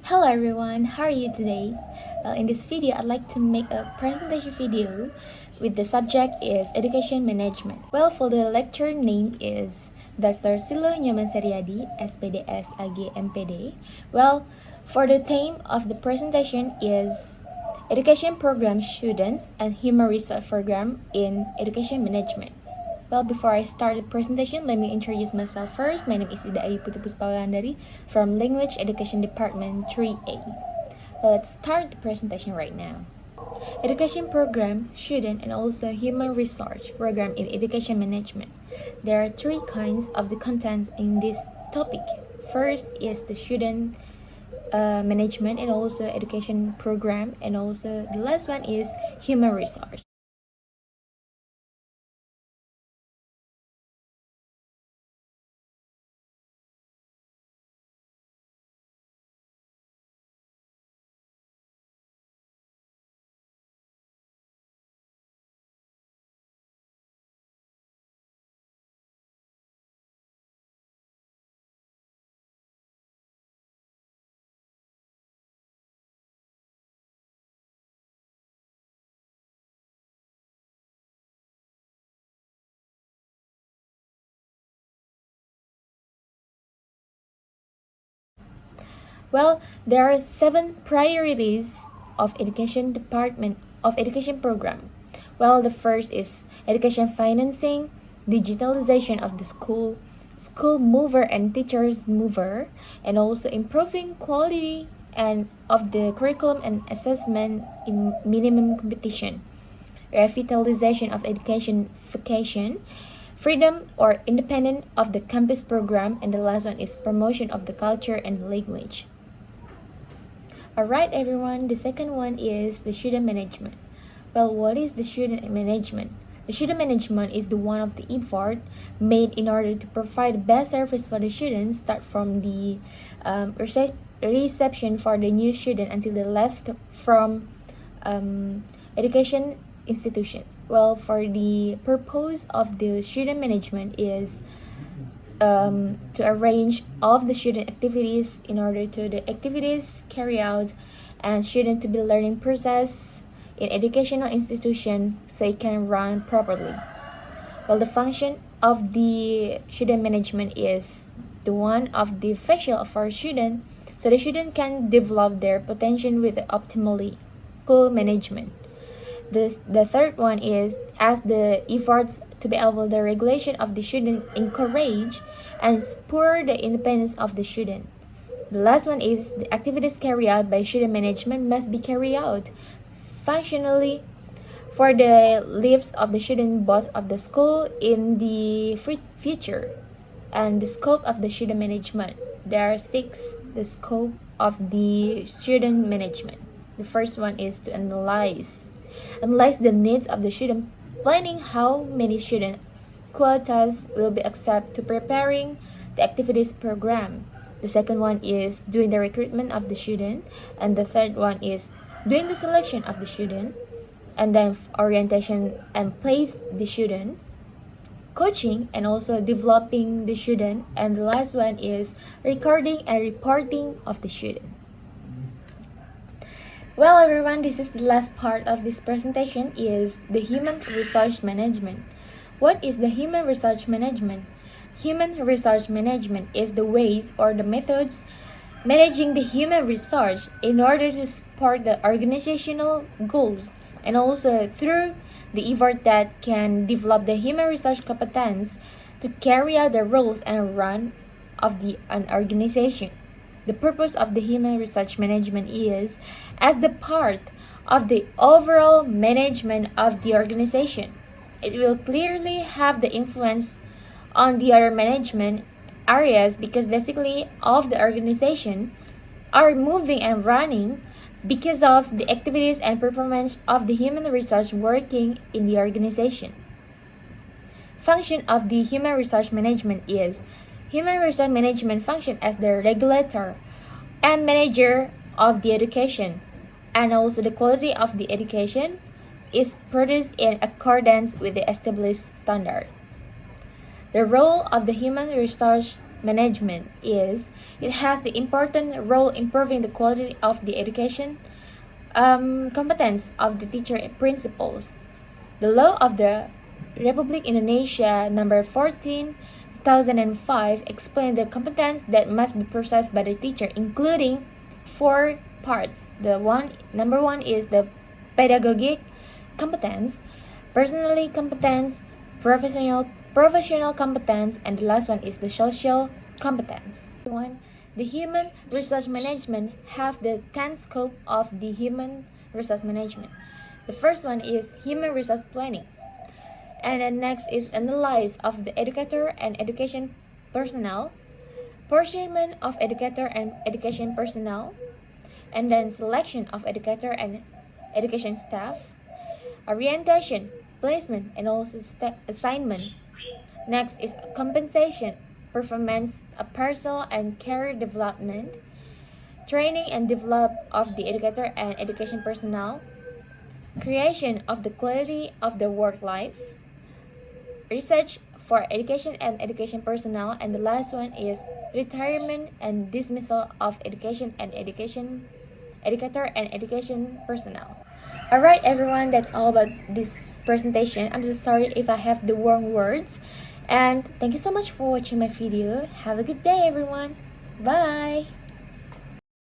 Hello everyone, how are you today? In this video, I'd like to make a presentation video with the subject is Education Management. For the lecture name is Dr. Silo Nyoman Seriadi, SPDS AG MPD. For the theme of the presentation is Education Program Students and Human Resource Program in Education Management. Before I start the presentation, let me introduce myself first. My name is Puspa Wulandari from Language Education Department 3A. Let's start the presentation right now. Education Program, Student, and also Human Resource Program in Education Management. There are three kinds of the contents in this topic. First is the student management and also education program, and also the last one is human resource. There are 7 priorities of education department of education program. The first is education financing, digitalization of the school mover and teachers mover, and also improving quality and of the curriculum and assessment in minimum competition, revitalization of education vacation, freedom or independent of the campus program, and the last one is promotion of the culture and language. Alright everyone, the second one is the student management. What is the student management? The student management is the one of the effort made in order to provide the best service for the students, start from the reception for the new student until they left from education institution. For the purpose of the student management is to arrange all of the student activities in order to the activities carry out and student to be learning process in educational institution so it can run properly. The function of the student management is the one of the facial of our student so the student can develop their potential with optimally goal management. The third one is as the efforts to be able the regulation of the student encourage and spur the independence of the student. The last one is the activities carried out by student management must be carried out functionally for the lives of the student both of the school in the future. And the scope of the student management, there are 6 the scope of the student management. The first one is to analyze the needs of the student, planning how many student quotas will be accepted to preparing the activities program. The second one is doing the recruitment of the student, and the third one is doing the selection of the student, and then orientation and place the student, coaching and also developing the student, and the last one is recording and reporting of the student. Everyone, this is the last part of this presentation is the human resource management. What is the human resource management? Human resource management is the ways or the methods managing the human resource in order to support the organizational goals and also through the effort that can develop the human resource competence to carry out the roles and run of an organization. The purpose of the human resource management is as the part of the overall management of the organization. It will clearly have the influence on the other management areas because basically all of the organization are moving and running because of the activities and performance of the human resource working in the organization. Function of the human resource management is human resource management function as the regulator and manager of the education, and also the quality of the education is produced in accordance with the established standard. The role of the human resource management is it has the important role in improving the quality of the education competence of the teacher principals. The law of the Republic Indonesia number 14 2005 explained the competence that must be possessed by the teacher, including 4 parts. Number one is the pedagogic competence, personally competence, professional competence, and the last one is the social competence. The human resource management have the 10 scope of the human resource management. The first one is human resource planning. And then next is analysis of the educator and education personnel, portionment of educator and education personnel, and then selection of educator and education staff, orientation, placement, and also assignment. Next is compensation, performance appraisal and career development, training and develop of the educator and education personnel, creation of the quality of the work life, research for education and education personnel, and the last one is retirement and dismissal of education and educator and education personnel. Alright everyone, that's all about this presentation. I'm just sorry if I have the wrong words, and thank you so much for watching my video. Have a good day everyone. Bye.